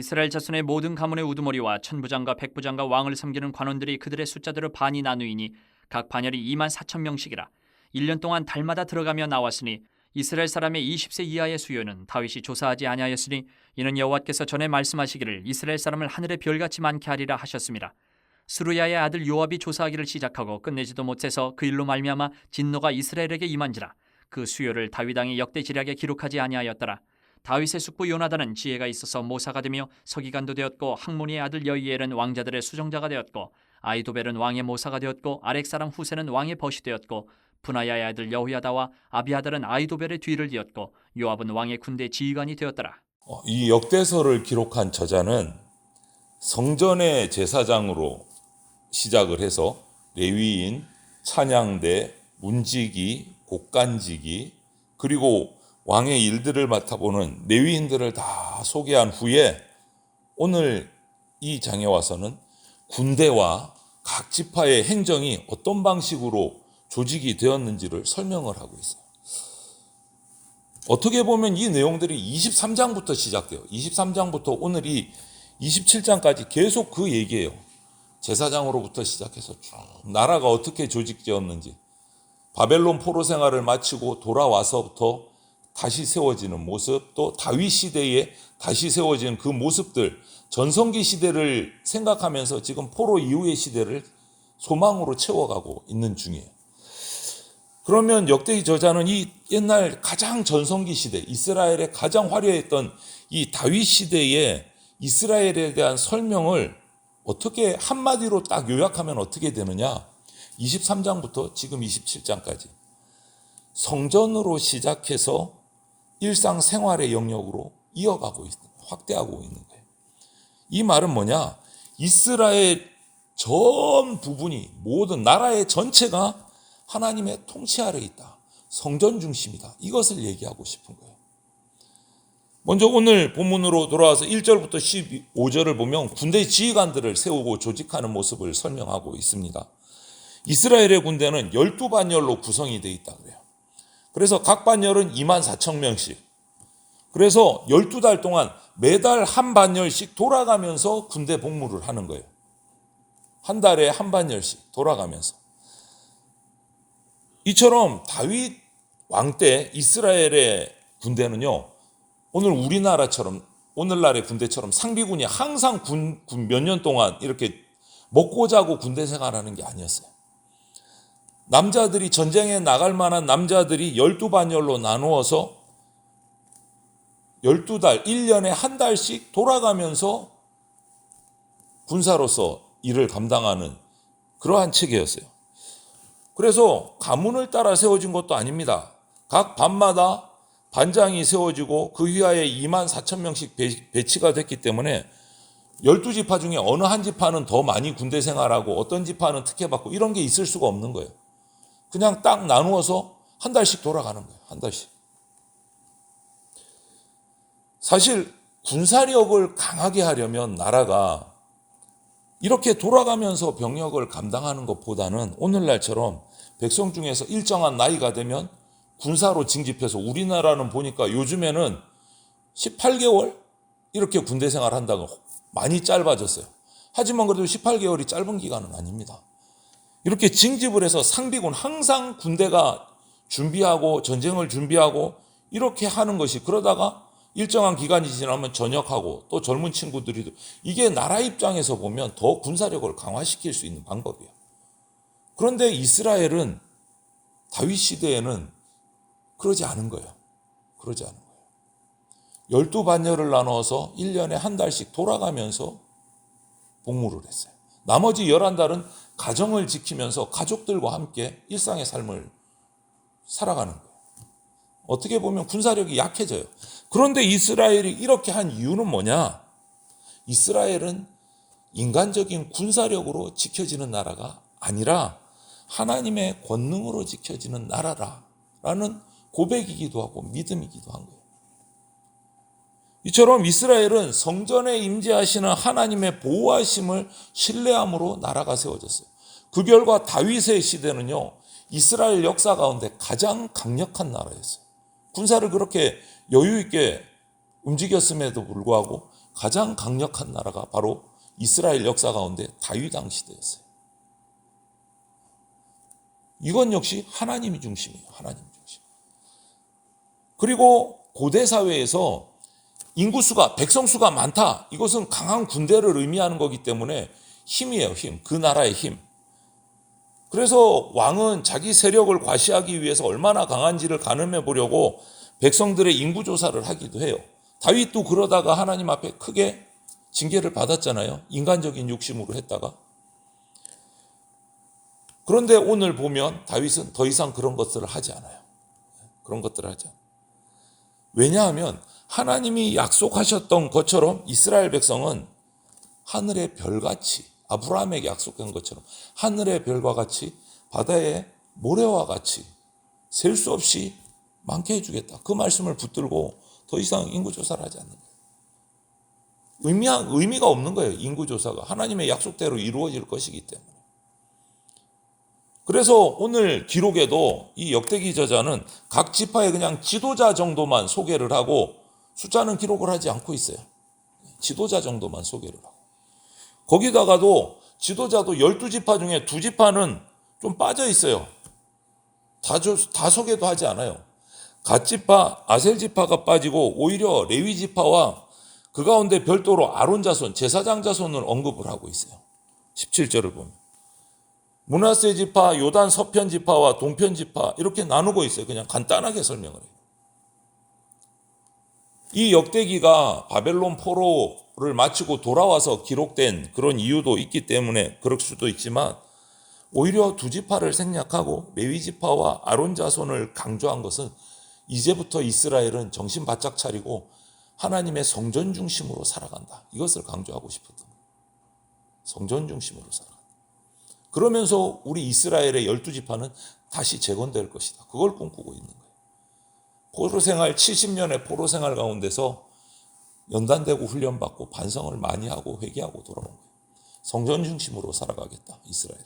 이스라엘 자손의 모든 가문의 우두머리와 천부장과 백부장과 왕을 섬기는 관원들이 그들의 숫자대로 반이 나누이니 각 반열이 2만 4천 명씩이라. 1년 동안 달마다 들어가며 나왔으니 이스라엘 사람의 20세 이하의 수요는 다윗이 조사하지 아니하였으니 이는 여호와께서 전에 말씀하시기를 이스라엘 사람을 하늘의 별같이 많게 하리라 하셨습니다. 스루야의 아들 요압이 조사하기를 시작하고 끝내지도 못해서 그 일로 말미암아 진노가 이스라엘에게 임한지라. 그 수요를 다윗 왕이 역대 지략에 기록하지 아니하였더라. 다윗의 숙부 요나단은 지혜가 있어서 모사가 되며 서기관도 되었고 학모니의 아들 여이엘은 왕자들의 수정자가 되었고 아이도벨은 왕의 모사가 되었고 아렉 사람 후세는 왕의 벗이 되었고 분하야의 아들 여호야다와 아비아달은 아이도벨의 뒤를 이었고 요압은 왕의 군대 지휘관이 되었더라. 이 역대서를 기록한 저자는 성전의 제사장으로 시작을 해서 레위인, 찬양대, 문지기, 곡간지기, 그리고 왕의 일들을 맡아보는 레위인들을 다 소개한 후에 오늘 이 장에 와서는 군대와 각 지파의 행정이 어떤 방식으로 조직이 되었는지를 설명을 하고 있어요. 어떻게 보면 이 내용들이 23장부터 시작돼요. 23장부터 오늘 이 27장까지 계속 그 얘기예요. 제사장으로부터 시작해서 쭉 나라가 어떻게 조직되었는지, 바벨론 포로 생활을 마치고 돌아와서부터 다시 세워지는 모습, 또 다윗 시대에 다시 세워지는 그 모습들, 전성기 시대를 생각하면서 지금 포로 이후의 시대를 소망으로 채워가고 있는 중이에요. 그러면 역대기 저자는 이 옛날 가장 전성기 시대, 이스라엘의 가장 화려했던 이 다윗 시대의 이스라엘에 대한 설명을 어떻게 한마디로 딱 요약하면 어떻게 되느냐? 23장부터 지금 27장까지 성전으로 시작해서 일상생활의 영역으로 이어가고 있는, 확대하고 있는 거예요. 이 말은 뭐냐? 이스라엘 전 부분이, 모든 나라의 전체가 하나님의 통치 아래 있다. 성전 중심이다. 이것을 얘기하고 싶은 거예요. 먼저 오늘 본문으로 돌아와서 1절부터 15절을 보면 군대 지휘관들을 세우고 조직하는 모습을 설명하고 있습니다. 이스라엘의 군대는 12반열로 구성이 되어 있다 그래요. 그래서 각 반열은 2만 4천 명씩. 그래서 12달 동안 매달 한 반열씩 돌아가면서 군대 복무를 하는 거예요. 한 달에 한 반열씩 돌아가면서. 이처럼 다윗 왕 때 이스라엘의 군대는요, 오늘 우리나라처럼, 오늘날의 군대처럼 상비군이 항상 몇 년 동안 이렇게 먹고 자고 군대 생활하는 게 아니었어요. 남자들이 전쟁에 나갈 만한 남자들이 12반열로 나누어서 12달, 1년에 한 달씩 돌아가면서 군사로서 일을 감당하는 그러한 체계였어요. 그래서 가문을 따라 세워진 것도 아닙니다. 각 반마다 반장이 세워지고 그 위하에 2만 4천 명씩 배치가 됐기 때문에 12지파 중에 어느 한 지파는 더 많이 군대 생활하고 어떤 지파는 특혜받고 이런 게 있을 수가 없는 거예요. 그냥 딱 나누어서 한 달씩 돌아가는 거예요. 한 달씩. 사실 군사력을 강하게 하려면 나라가 이렇게 돌아가면서 병력을 감당하는 것보다는 오늘날처럼 백성 중에서 일정한 나이가 되면 군사로 징집해서, 우리나라는 보니까 요즘에는 18개월 이렇게 군대 생활한다고 많이 짧아졌어요. 하지만 그래도 18개월이 짧은 기간은 아닙니다. 이렇게 징집을 해서 상비군, 항상 군대가 준비하고 전쟁을 준비하고 이렇게 하는 것이, 그러다가 일정한 기간이 지나면 전역하고 또 젊은 친구들이, 이게 나라 입장에서 보면 더 군사력을 강화시킬 수 있는 방법이에요. 그런데 이스라엘은 다윗 시대에는 그러지 않은 거예요. 그러지 않은 거예요. 12반열을 나눠서 1년에 한 달씩 돌아가면서 복무를 했어요. 나머지 11달은 가정을 지키면서 가족들과 함께 일상의 삶을 살아가는 거예요. 어떻게 보면 군사력이 약해져요. 그런데 이스라엘이 이렇게 한 이유는 뭐냐? 이스라엘은 인간적인 군사력으로 지켜지는 나라가 아니라 하나님의 권능으로 지켜지는 나라라는 고백이기도 하고 믿음이기도 한 거예요. 이처럼 이스라엘은 성전에 임재하시는 하나님의 보호하심을 신뢰함으로 나라가 세워졌어요. 그 결과 다윗의 시대는요, 이스라엘 역사 가운데 가장 강력한 나라였어요. 군사를 그렇게 여유 있게 움직였음에도 불구하고 가장 강력한 나라가 바로 이스라엘 역사 가운데 다윗 왕 시대였어요. 이건 역시 하나님이 중심이에요. 하나님 중심. 그리고 고대 사회에서 인구수가, 백성수가 많다. 이것은 강한 군대를 의미하는 거기 때문에 힘이에요. 힘. 그 나라의 힘. 그래서 왕은 자기 세력을 과시하기 위해서 얼마나 강한지를 가늠해 보려고 백성들의 인구 조사를 하기도 해요. 다윗도 그러다가 하나님 앞에 크게 징계를 받았잖아요. 인간적인 욕심으로 했다가. 그런데 오늘 보면 다윗은 더 이상 그런 것들을 하지 않아요. 그런 것들을 하지 않아요. 왜냐하면 하나님이 약속하셨던 것처럼 이스라엘 백성은 하늘의 별같이, 아브라함에게 약속한 것처럼 하늘의 별과 같이 바다의 모래와 같이 셀 수 없이 많게 해주겠다. 그 말씀을 붙들고 더 이상 인구조사를 하지 않는 거예요. 의미가 없는 거예요. 인구조사가 하나님의 약속대로 이루어질 것이기 때문에. 그래서 오늘 기록에도 이 역대기 저자는 각 지파의 그냥 지도자 정도만 소개를 하고 숫자는 기록을 하지 않고 있어요. 지도자 정도만 소개를 하고. 거기다가도 지도자도 12지파 중에 2지파는 좀 빠져 있어요. 다 소개도 하지 않아요. 갓지파, 아셀지파가 빠지고 오히려 레위지파와 그 가운데 별도로 아론 자손, 제사장 자손을 언급을 하고 있어요. 17절을 보면. 므낫세 지파, 요단 서편 지파와 동편 지파 이렇게 나누고 있어요. 그냥 간단하게 설명을 해요. 이 역대기가 바벨론 포로를 마치고 돌아와서 기록된 그런 이유도 있기 때문에 그럴 수도 있지만 오히려 2지파를 생략하고 레위지파와 아론 자손을 강조한 것은 이제부터 이스라엘은 정신 바짝 차리고 하나님의 성전 중심으로 살아간다. 이것을 강조하고 싶었던 거예요. 성전 중심으로 살아간다. 그러면서 우리 이스라엘의 12지파는 다시 재건될 것이다. 그걸 꿈꾸고 있는 거예요. 포로생활 70년의 포로생활 가운데서 연단되고 훈련받고 반성을 많이 하고 회개하고 돌아온 거예요. 성전 중심으로 살아가겠다. 이스라엘.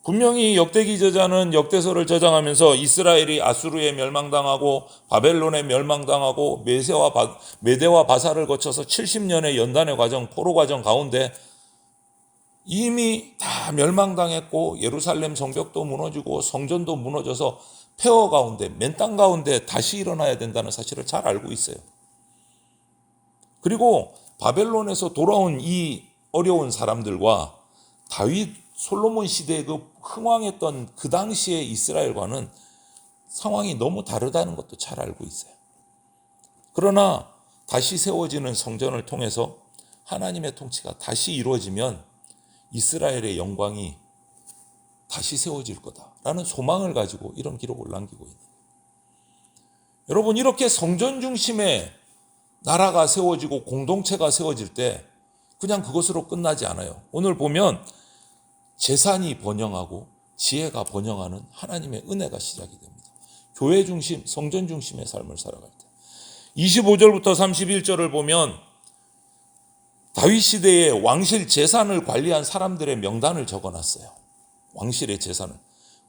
분명히 역대기 저자는 역대서를 저장하면서 이스라엘이 아수르에 멸망당하고 바벨론에 멸망당하고 메대와 바사를 거쳐서 70년의 연단의 과정, 포로 과정 가운데 이미 다 멸망당했고 예루살렘 성벽도 무너지고 성전도 무너져서 폐허 가운데, 맨땅 가운데 다시 일어나야 된다는 사실을 잘 알고 있어요. 그리고 바벨론에서 돌아온 이 어려운 사람들과 다윗, 솔로몬 시대의 그 흥왕했던 그 당시의 이스라엘과는 상황이 너무 다르다는 것도 잘 알고 있어요. 그러나 다시 세워지는 성전을 통해서 하나님의 통치가 다시 이루어지면 이스라엘의 영광이 다시 세워질 거다라는 소망을 가지고 이런 기록을 남기고 있는 거예요. 여러분, 이렇게 성전 중심의 나라가 세워지고 공동체가 세워질 때 그냥 그것으로 끝나지 않아요. 오늘 보면 재산이 번영하고 지혜가 번영하는 하나님의 은혜가 시작이 됩니다. 교회 중심, 성전 중심의 삶을 살아갈 때. 25절부터 31절을 보면 다윗 시대의 왕실 재산을 관리한 사람들의 명단을 적어놨어요. 왕실의 재산을.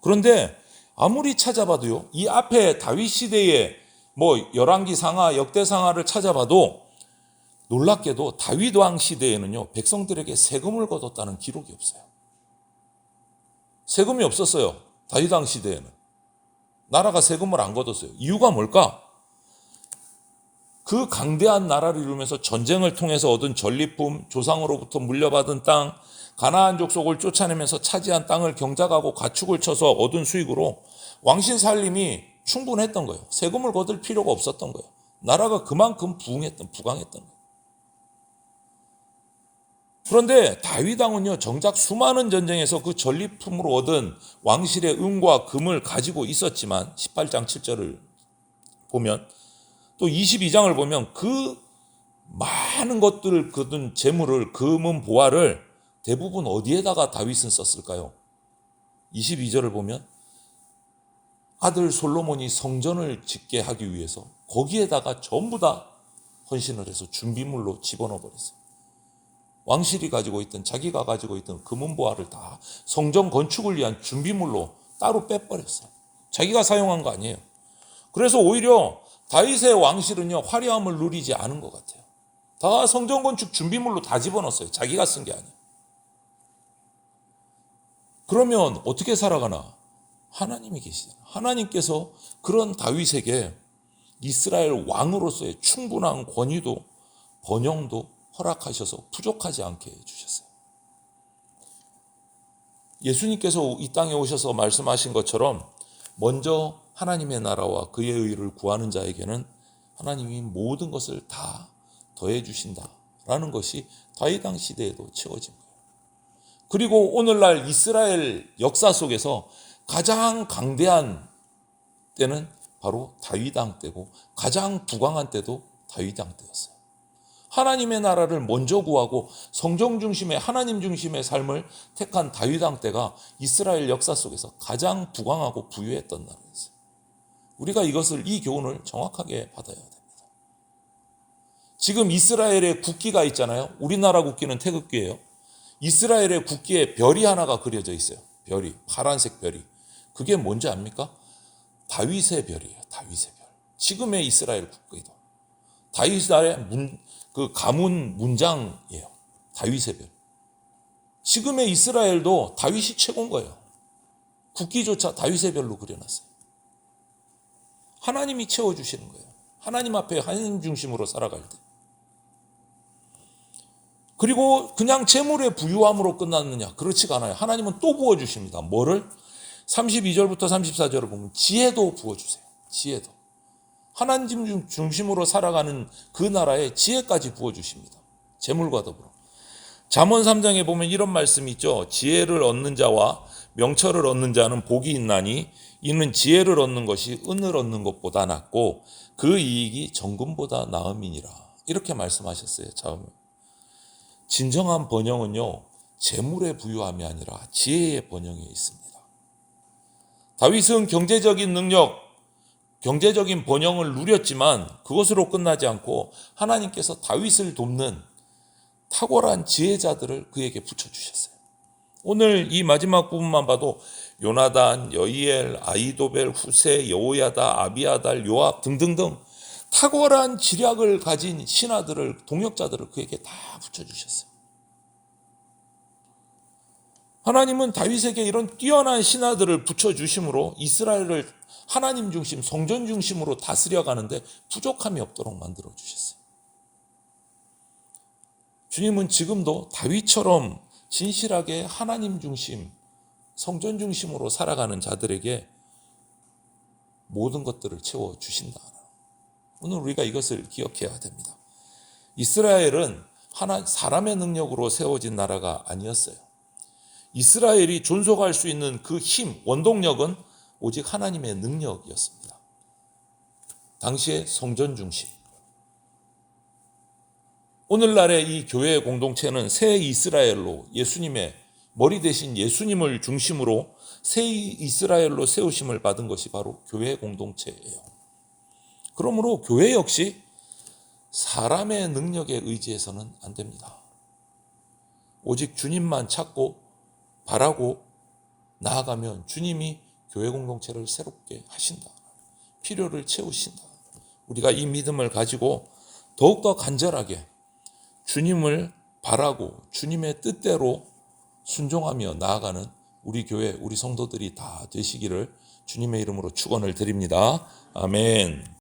그런데 아무리 찾아봐도요, 이 앞에 다윗 시대의 열왕기 상하, 역대 상하를 찾아봐도 놀랍게도 다윗 왕 시대에는요, 백성들에게 세금을 거뒀다는 기록이 없어요. 세금이 없었어요. 다윗 왕 시대에는. 나라가 세금을 안 걷었어요. 이유가 뭘까? 그 강대한 나라를 이루면서 전쟁을 통해서 얻은 전리품, 조상으로부터 물려받은 땅, 가나안 족속을 쫓아내면서 차지한 땅을 경작하고 가축을 쳐서 얻은 수익으로 왕실 살림이 충분했던 거예요. 세금을 거둘 필요가 없었던 거예요. 나라가 그만큼 부강했던 거예요. 그런데 다윗 왕은요, 정작 수많은 전쟁에서 그 전리품으로 얻은 왕실의 은과 금을 가지고 있었지만 18장 7절을 보면 또 22장을 보면 그 많은 것들을 거둔 재물을, 금은 보화를 대부분 어디에다가 다윗은 썼을까요? 22절을 보면 아들 솔로몬이 성전을 짓게 하기 위해서 거기에다가 전부 다 헌신을 해서 준비물로 집어넣어 버렸어요. 왕실이 가지고 있던, 자기가 가지고 있던 금은 보화를 다 성전 건축을 위한 준비물로 따로 빼버렸어요. 자기가 사용한 거 아니에요. 그래서 오히려 다윗의 왕실은요, 화려함을 누리지 않은 것 같아요. 다 성전 건축 준비물로 다 집어넣었어요. 자기가 쓴 게 아니에요. 그러면 어떻게 살아가나? 하나님이 계시잖아요. 하나님께서 그런 다윗에게 이스라엘 왕으로서의 충분한 권위도 번영도 허락하셔서 부족하지 않게 해주셨어요. 예수님께서 이 땅에 오셔서 말씀하신 것처럼 먼저 하나님의 나라와 그의 의를 구하는 자에게는 하나님이 모든 것을 다 더해 주신다라는 것이 다윗 왕 시대에도 채워진 거예요. 그리고 오늘날 이스라엘 역사 속에서 가장 강대한 때는 바로 다윗 왕 때고 가장 부강한 때도 다윗 왕 때였어요. 하나님의 나라를 먼저 구하고 성경 중심의 하나님 중심의 삶을 택한 다윗 왕 때가 이스라엘 역사 속에서 가장 부강하고 부유했던 나라였어요. 우리가 이 교훈을 정확하게 받아야 됩니다. 지금 이스라엘의 국기가 있잖아요. 우리나라 국기는 태극기예요. 이스라엘의 국기에 별이 하나가 그려져 있어요. 별이, 파란색 별이. 그게 뭔지 압니까? 다윗의 별이에요. 다윗의 별. 지금의 이스라엘 국기도 다윗의 그 가문 문장이에요. 다윗의 별. 지금의 이스라엘도 다윗이 최고인 거예요. 국기조차 다윗의 별로 그려놨어요. 하나님이 채워주시는 거예요. 하나님 앞에 하나님 중심으로 살아갈 때. 그리고 그냥 재물의 부유함으로 끝났느냐? 그렇지가 않아요. 하나님은 또 부어주십니다. 뭐를? 32절부터 34절을 보면 지혜도 부어주세요. 지혜도. 하나님 중심으로 살아가는 그 나라에 지혜까지 부어주십니다. 재물과 더불어. 잠언 3장에 보면 이런 말씀이 있죠. 지혜를 얻는 자와 명철을 얻는 자는 복이 있나니 이는 지혜를 얻는 것이 은을 얻는 것보다 낫고 그 이익이 정금보다 나음이니라. 이렇게 말씀하셨어요. 처음에. 진정한 번영은요, 재물의 부유함이 아니라 지혜의 번영에 있습니다. 다윗은 경제적인 능력, 경제적인 번영을 누렸지만 그것으로 끝나지 않고 하나님께서 다윗을 돕는 탁월한 지혜자들을 그에게 붙여주셨어요. 오늘 이 마지막 부분만 봐도 요나단, 여이엘, 아이도벨, 후세, 여호야다, 아비아달, 요압 등등등 탁월한 지략을 가진 신하들을, 동역자들을 그에게 다 붙여주셨어요. 하나님은 다윗에게 이런 뛰어난 신하들을 붙여주심으로 이스라엘을 하나님 중심, 성전 중심으로 다스려 가는데 부족함이 없도록 만들어 주셨어요. 주님은 지금도 다윗처럼 진실하게 하나님 중심, 성전 중심으로 살아가는 자들에게 모든 것들을 채워 주신다. 오늘 우리가 이것을 기억해야 됩니다. 이스라엘은 사람의 능력으로 세워진 나라가 아니었어요. 이스라엘이 존속할 수 있는 그 힘, 원동력은 오직 하나님의 능력이었습니다. 당시의 성전 중심. 오늘날의 이 교회 공동체는 새 이스라엘로 예수님의 머리 대신 예수님을 중심으로 새 이스라엘로 세우심을 받은 것이 바로 교회 공동체예요. 그러므로 교회 역시 사람의 능력에 의지해서는 안 됩니다. 오직 주님만 찾고 바라고 나아가면 주님이 교회 공동체를 새롭게 하신다. 필요를 채우신다. 우리가 이 믿음을 가지고 더욱더 간절하게 주님을 바라고 주님의 뜻대로 순종하며 나아가는 우리 교회, 우리 성도들이 다 되시기를 주님의 이름으로 축원을 드립니다. 아멘.